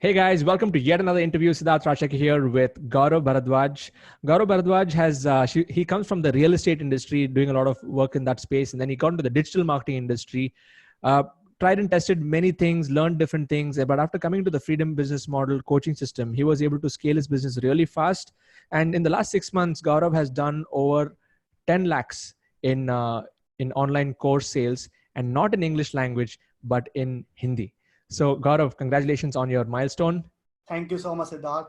Hey guys, welcome to yet another interview. Siddharth Rajsekar here with Gaurav Bharadwaj. Gaurav Bharadwaj he comes from the real estate industry, doing a lot of work in that space, and then he got into the digital marketing industry. Uh, Tried and tested many things, learned different things, but after coming to the freedom business model coaching system, he was able to scale his business really fast. And in the last 6 months, Gaurav has done over 10 lakhs in online course sales, and not in English language, but in Hindi. So, Gaurav, congratulations on your milestone. Thank you so much, Siddharth.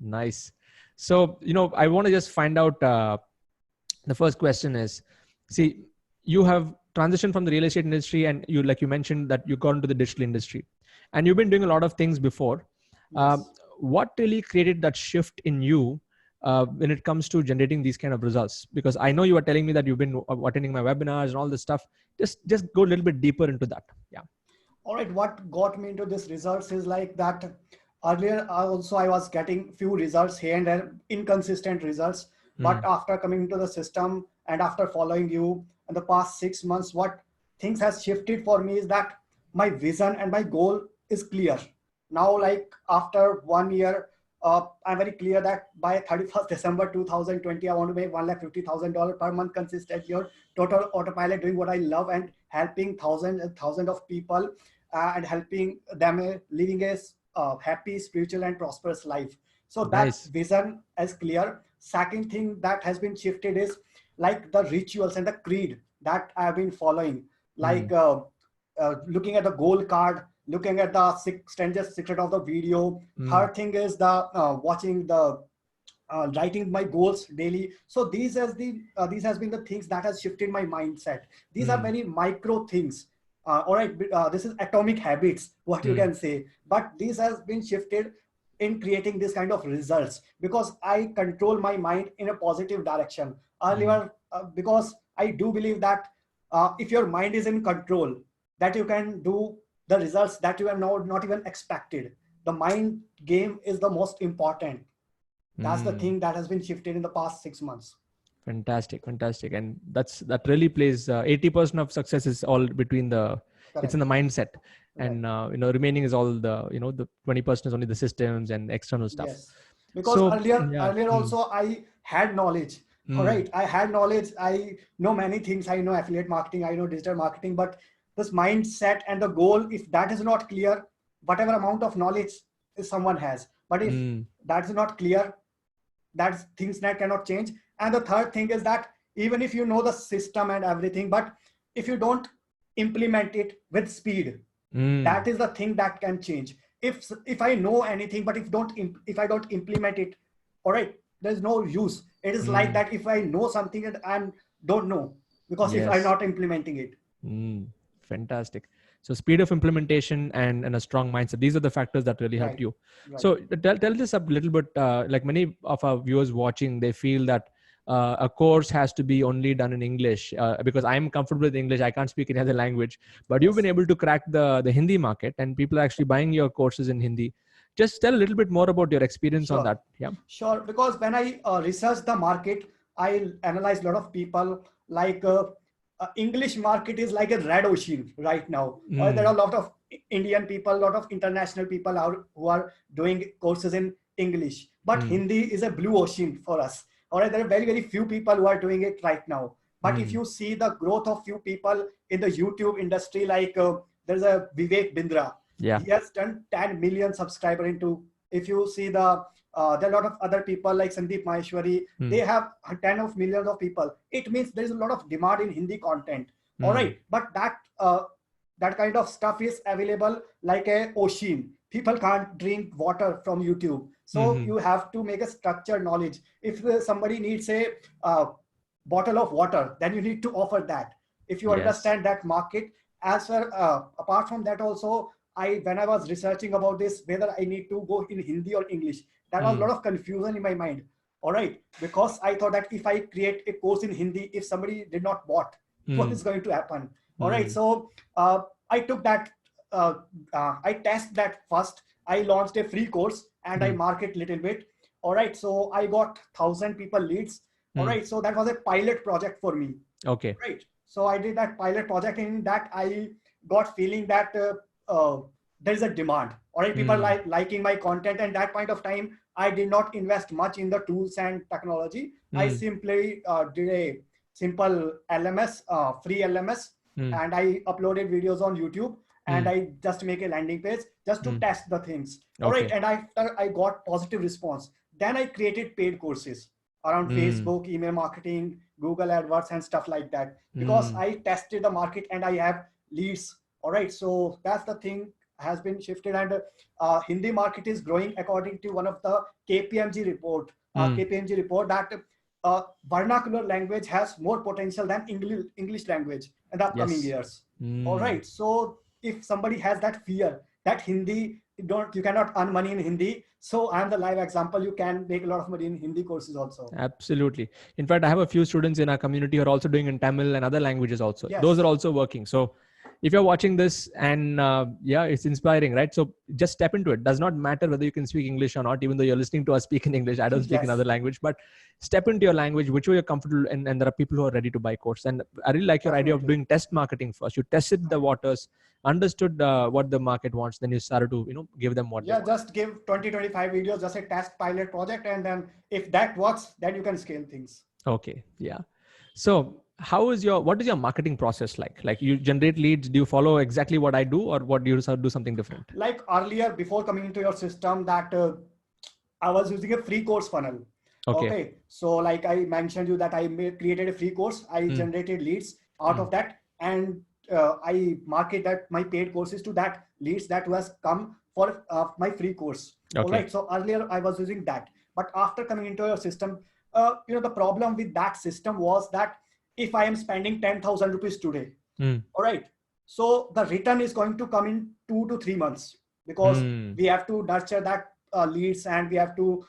Nice. So, I want to just find out the first question is, see, you have transitioned from the real estate industry and like you mentioned that you got into the digital industry and you've been doing a lot of things before. Yes. What really created that shift in you when it comes to generating these kind of results? Because I know you were telling me that you've been attending my webinars and all this stuff. Just go a little bit deeper into that. Yeah. All right. What got me into this results is like that earlier I was getting few results here and there, inconsistent results. But after coming into the system and after following you in the past 6 months, what things has shifted for me is that my vision and my goal is clear. Now, like after 1 year, I'm very clear that by 31st December 2020, I want to make $150,000 per month consistently on total autopilot, doing what I love and helping thousands and thousands of people and helping them living a happy, spiritual and prosperous life. So Nice. that vision is clear. Second thing that has been shifted is like the rituals and the creed that I have been following, like looking at the goal card, looking at the strangest secret of the video. Third thing is the watching the writing my goals daily. So these has been the things that has shifted my mindset. These are very micro things. All right, this is atomic habits, what you can say. But this has been shifted in creating this kind of results because I control my mind in a positive direction. Earlier, because I do believe that if your mind is in control, that you can do the results that you have not even expected. The mind game is the most important. That's the thing that has been shifted in the past 6 months. Fantastic. And that really plays 80% of success is all between it's in the mindset. Right. And remaining is all the 20% is only the systems and external stuff. Yes, because earlier Mm. also I had knowledge. All right, I had knowledge. I know many things. I know affiliate marketing. I know digital marketing. But this mindset and the goal, if that is not clear, whatever amount of knowledge someone has, but if that is not clear, that's things that cannot change. And the third thing is that even if you know the system and everything, but if you don't implement it with speed, that is the thing that can change. If I know anything, but if I don't implement it, all right, there's no use. It is like that if I know something and I don't know, because if I'm not implementing it. Fantastic. So speed of implementation and a strong mindset. These are the factors that really helped you. Right. So tell this up a little bit. Like many of our viewers watching, they feel that a course has to be only done in English because I'm comfortable with English. I can't speak any other language, but you've been able to crack the Hindi market and people are actually buying your courses in Hindi. Just tell a little bit more about your experience on that. Yeah. Sure. Because when I researched the market, I analyzed a lot of people like English market is like a red ocean right now. There are a lot of Indian people, a lot of international people who are doing courses in English, but Hindi is a blue ocean for us. All right, there are very, very few people who are doing it right now. But if you see the growth of few people in the YouTube industry, like there's a Vivek Bindra. Yeah. He has done 10 million subscriber into. If you see there are a lot of other people like Sandeep Maheshwari, they have 10 of millions of people. It means there is a lot of demand in Hindi content. All right, but that kind of stuff is available like a ocean. People can't drink water from YouTube. So you have to make a structured knowledge. If somebody needs a bottle of water, then you need to offer that. If you understand that market, apart from that also, when I was researching about this, whether I need to go in Hindi or English, there was a lot of confusion in my mind. All right, because I thought that if I create a course in Hindi, if somebody did not bought, what is going to happen? All right, so I took that. I test that first. I launched a free course and I market little bit. All right, so I got 1,000 people leads. All right, so that was a pilot project for me. Okay. Right. So I did that pilot project. In that I got feeling that there is a demand. All right, people liking my content, and that point of time, I did not invest much in the tools and technology. I simply did a simple LMS, free LMS, and I uploaded videos on YouTube, and I just make a landing page just to test the things. All right, and I got positive response. Then I created paid courses around Facebook, email marketing, Google AdWords, and stuff like that, because I tested the market and I have leads. All right, so that's the thing has been shifted, and Hindi market is growing according to one of the KPMG report. KPMG report that vernacular language has more potential than English language in the upcoming years. All right, so if somebody has that fear that Hindi you cannot earn money in Hindi, so I am the live example. You can make a lot of money in Hindi courses also. Absolutely. In fact, I have a few students in our community who are also doing in Tamil and other languages also. Yes. Those are also working. So if you're watching this and it's inspiring, right? So just step into it. Does not matter whether you can speak English or not, even though you're listening to us speak in English. I don't speak another language, but step into your language, which way you're comfortable, and there are people who are ready to buy course. And I really like your idea of doing test marketing first. You tested the waters, understood what the market wants, then you started to give them what they want. Just give 20-25 videos, just a test pilot project, and then if that works, then you can scale things. Okay, yeah. So what is your marketing process like? Like, you generate leads, do you follow exactly what I do, or what do you do something different? Like earlier, before coming into your system, that I was using a free course funnel. Okay. So like I mentioned you that I created a free course. I generated leads out of that, and I market that my paid courses to that leads that was come for my free course. Okay. All right. So earlier I was using that, but after coming into your system, the problem with that system was that if I am spending 10,000 rupees today, all right, so the return is going to come in 2 to 3 months, because we have to nurture that leads, and we have to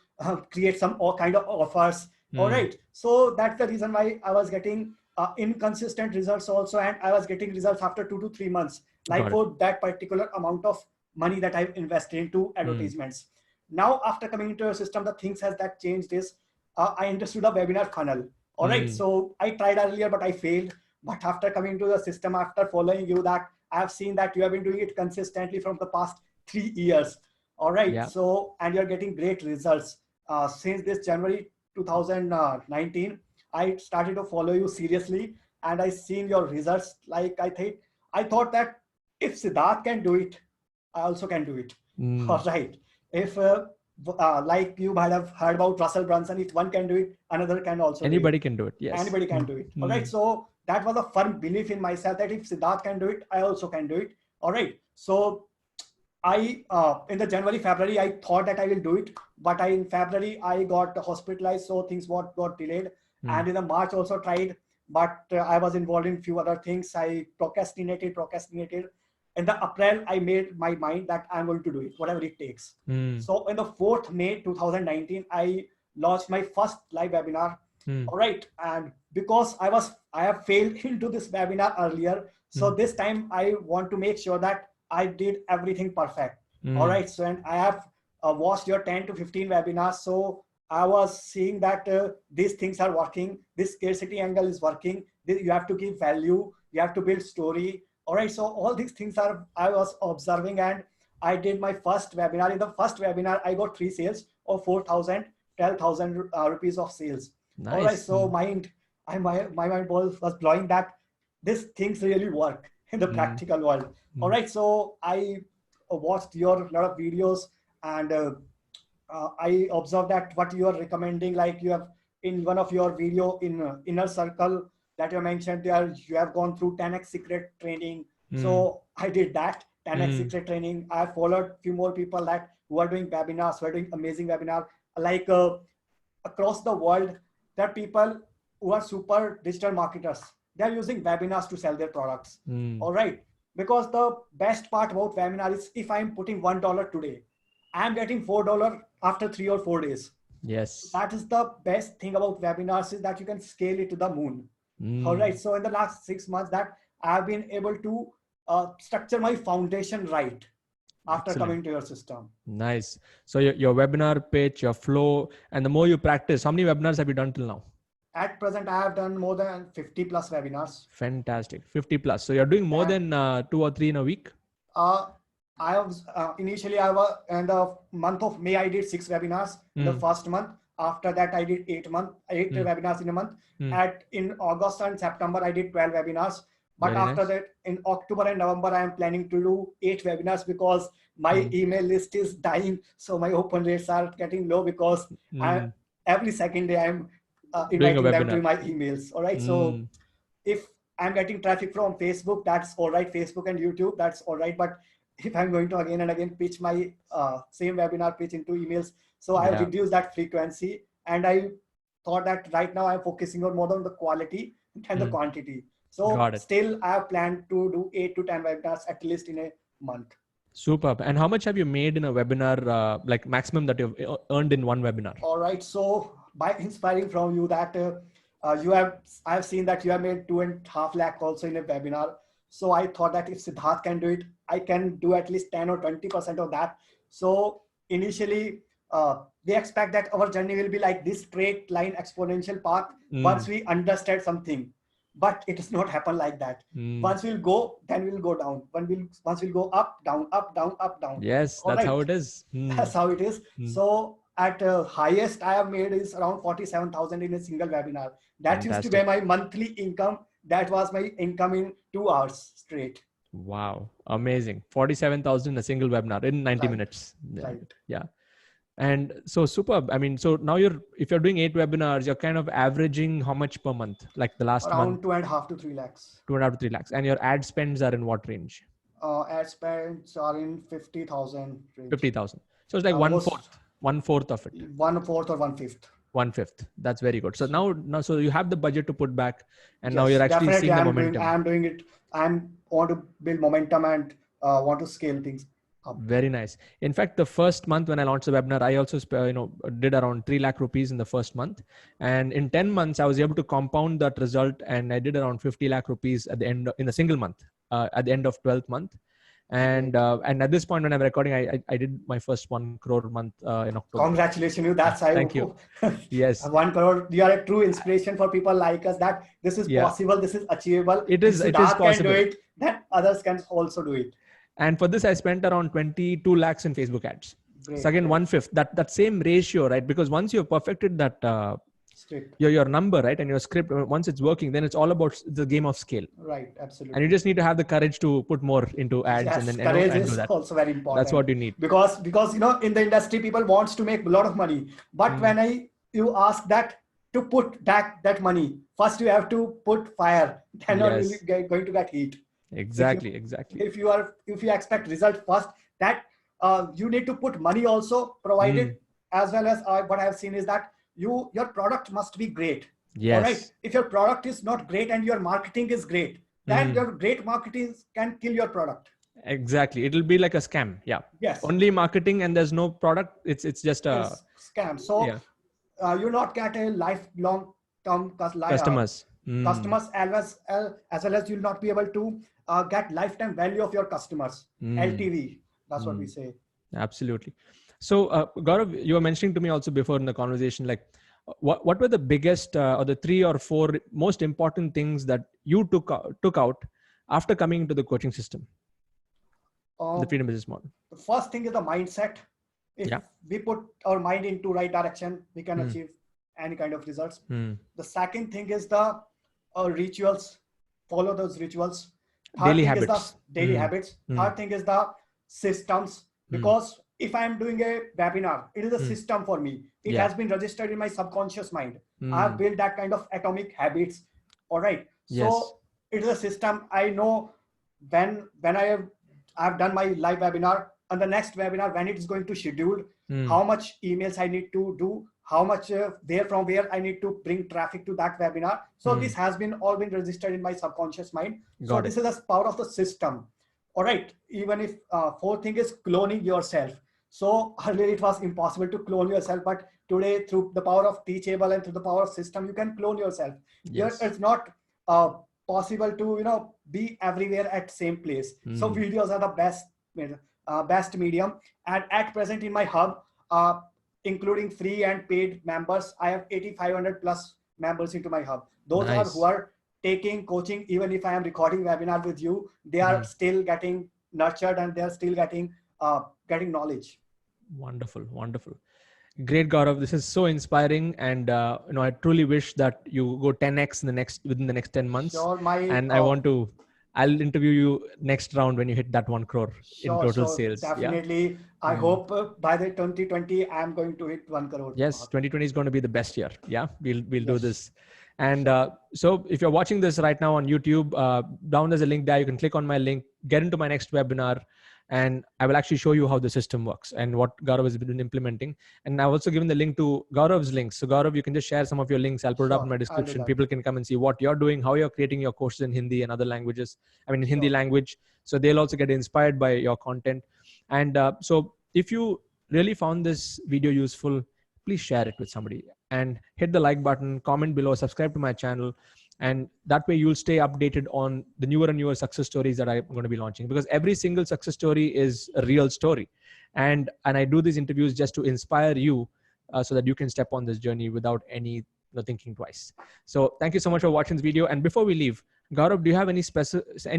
create some kind of offers. All right, so that's the reason why I was getting inconsistent results also, and I was getting results after 2 to 3 months, like for that particular amount of money that I've invested into advertisements. Now after coming into your system, the things has that changed is I understood a webinar funnel. All right, so I tried earlier, but I failed. But after coming into the system, after following you, that I have seen that you have been doing it consistently from the past 3 years. All right, so and you're getting great results. Since this January 2019, I started to follow you seriously, and I seen your results. Like I thought that if Siddharth can do it, I also can do it. All right, if like you might have heard about Russell Brunson, if one can do it, another can also. Anybody can do it. Yes. Anybody can do it. All right. So that was a firm belief in myself that if Siddharth can do it, I also can do it. All right. So I in the January, February, I thought that I will do it, but in February I got hospitalized, so things got delayed. And in the March also tried, but I was involved in few other things. I procrastinated. In the April, I made my mind that I'm going to do it, whatever it takes. So in the 4th May 2019, I launched my first live webinar. All right. And because I have failed into this webinar earlier. So this time I want to make sure that I did everything perfect. All right. So, and I have watched your 10 to 15 webinars. So I was seeing that these things are working. This scarcity angle is working. You have to give value. You have to build story. All right. So all these things I was observing, and I did my first webinar. In the first webinar, I got 3 sales of 4,000, 12,000 rupees of sales. Nice. All right. So my mind was blowing that these things really work in the practical world. All right. So I watched your lot of videos, and I observed that what you are recommending, like you have in one of your video in Inner Circle that you mentioned there, you have gone through 10x secret training. So I did that 10x secret training. I followed few more people that who are doing webinars, who are doing amazing webinar, like across the world. There are people who are super digital marketers. They are using webinars to sell their products. All right. Because the best part about webinar is if I'm putting $1 today, I'm getting $4 after 3 or 4 days. Yes. That is the best thing about webinars, is that you can scale it to the moon. All right. So in the last 6 months that I've been able to structure my foundation right after coming to your system. Nice. So your webinar pitch, your flow, and the more you practice, how many webinars have you done till now? At present, I have done more than 50 plus webinars. Fantastic. 50 plus. So you're doing more than 2 or 3 in a week? I was initially I was in the month of May I did 6 webinars in the first month. After that I did 8 webinars in a month. In August and September I did 12 webinars. But Very after nice. that, in October and November, I am planning to do 8 webinars because my email list is dying. So my open rates are getting low because every second day I'm Doing a inviting them to webinar. my emails. All right. So if I'm getting traffic from Facebook, that's all right. Facebook and YouTube, that's all right. But if I'm going to again and again pitch my same webinar pitch into emails, so I have Yeah. reduced that frequency. And I thought that right now I'm focusing on more on the quality than the quantity. So Got it. still I have planned to do 8 to 10 webinars at least in a month. Superb. And how much have you made in a webinar, like maximum that you've earned in one webinar? All right. So by inspiring from you that I've seen that you have made 2.5 lakh also in a webinar. So I thought that if Siddharth can do it, I can do at least 10 or 20% of that. So initially, we expect that our journey will be like this straight line exponential path once we understand something. But it does not happen like that. Once we'll go, then we'll go down. Once we'll go up, down, up, down, up, down. Yes, All that's right. how it is. That's how it is. So at highest I have made is around 47,000 in a single webinar. That used to be my monthly income. That was my income in 2 hours straight. Wow. Amazing. 47,000 in a single webinar in 90 minutes. Right. Yeah. And so superb. I mean, so now if you're doing 8 webinars, you're kind of averaging how much per month? Like the last month? Around 2.5 to 3 lakhs. 2.5 to 3 lakhs. And your ad spends are in what range? Ad spends are in 50,000 range. 50,000. So it's like one fourth of it. 1/4 or 1/5. 1/5. That's very good. So now, so you have the budget to put back, and now you're actually seeing the momentum. I'm doing it. I want to build momentum and want to scale things up. Very nice. In fact, the first month when I launched the webinar, I also did around 3 lakh rupees in the first month, and in 10 months I was able to compound that result, and I did around 50 lakh rupees at the end in a single month, at the end of 12th month. And at this point when I'm recording, I did my first 1 crore month in October. Congratulations, you. That's how. Thank you. Yes. 1 crore. You are a true inspiration for people like us. That this is possible. This is achievable. It is. It is possible. Can do it. Then others can also do it. And for this, I spent around 22 lakhs in Facebook ads. Great, so again, 1/5. That same ratio, right? Because once you've perfected that. Your number, right, and your script, once it's working, then it's all about the game of scale. Right, absolutely. And you just need to have the courage to put more into ads. Yes, and then courage and is do that. Also very important. That's what you need. Because in the industry, people wants to make a lot of money, but when you ask that to put back that money, first you have to put fire. Then you're really going to get heat. Exactly. If you expect result first, that you need to put money also provided, as well as what I have seen is that your product must be great. Yes. All right. If your product is not great and your marketing is great, then your great marketing can kill your product. Exactly. It'll be like a scam. Yeah. Yes. Only marketing and there's no product. It's just a scam. So you not get a lifelong term customers. Customers as well as you'll not be able to get lifetime value of your customers. LTV. That's what we say. Absolutely. So Gaurav, you were mentioning to me also before in the conversation, like what were the biggest or the 3 or 4 most important things that you took out after coming into the coaching system, the freedom business model? The first thing is the mindset. If we put our mind into right direction, we can achieve any kind of results. The second thing is the rituals. Follow those rituals. Daily habits. Daily habits. Third thing is the systems, because if I'm doing a webinar, it is a system for me. It has been registered in my subconscious mind. I have built that kind of atomic habits. All right. So it is a system. I know when I've done my live webinar, and the next webinar, when it is going to schedule, how much emails I need to do, how much from where I need to bring traffic to that webinar. So this has all been registered in my subconscious mind. So this is the power of the system. All right. Even if fourth thing is cloning yourself. So earlier it was impossible to clone yourself, but today through the power of Teachable and through the power of system, you can clone yourself. Yes. It's not possible to be everywhere at same place. So videos are the best medium. And at present in my hub, including free and paid members, I have 8,500 plus members into my hub. Those are who are taking coaching. Even if I am recording webinar with you, they are still getting nurtured and they're still getting knowledge. Wonderful, wonderful. Great, Gaurav. This is so inspiring, and I truly wish that you go 10x within the next 10 months. Sure, and I'll interview you next round when you hit that 1 crore in total sales. Definitely. Yeah? I hope by the 2020 I'm going to hit 1 crore. Yes, 2020 is going to be the best year. Yeah, we'll do this. And so if you're watching this right now on YouTube, down there's a link there. You can click on my link, get into my next webinar, and I will actually show you how the system works and what Gaurav has been implementing. And I've also given the link to Gaurav's links. So Gaurav, you can just share some of your links. I'll put it up in my description. People can come and see what you're doing, how you're creating your courses in Hindi and other languages. I mean, in Hindi language. So they'll also get inspired by your content. And so if you really found this video useful, please share it with somebody and hit the like button, comment below, subscribe to my channel. And that way you'll stay updated on the newer and newer success stories that I'm going to be launching, because every single success story is a real story. And I do these interviews just to inspire you so that you can step on this journey without any thinking twice. So thank you so much for watching this video. And before we leave, Gaurav, do you have any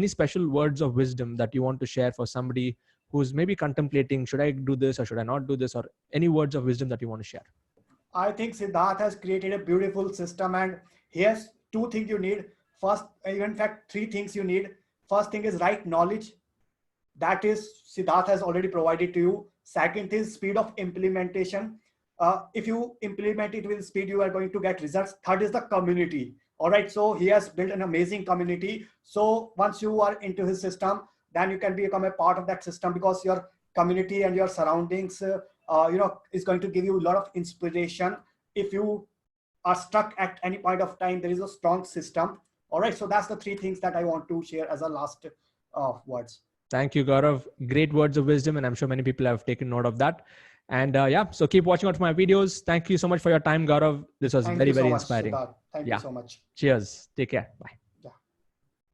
special words of wisdom that you want to share for somebody who's maybe contemplating, should I do this or should I not do this, or any words of wisdom that you want to share? I think Siddharth has created a beautiful system, and here's 2 things you need. First, in fact, 3 things you need. First thing is right knowledge. That is Siddharth has already provided to you. Second is speed of implementation. If you implement it with speed, you are going to get results. Third is the community. All right. So he has built an amazing community. So once you are into his system, then you can become a part of that system, because your community and your surroundings, is going to give you a lot of inspiration. If you are stuck at any point of time, there is a strong system. All right. So that's the 3 things that I want to share as a last words. Thank you, Gaurav. Great words of wisdom. And I'm sure many people have taken note of that. And so keep watching out for my videos. Thank you so much for your time, Gaurav. This was very, very inspiring. Thank you so much. Cheers. Take care. Bye.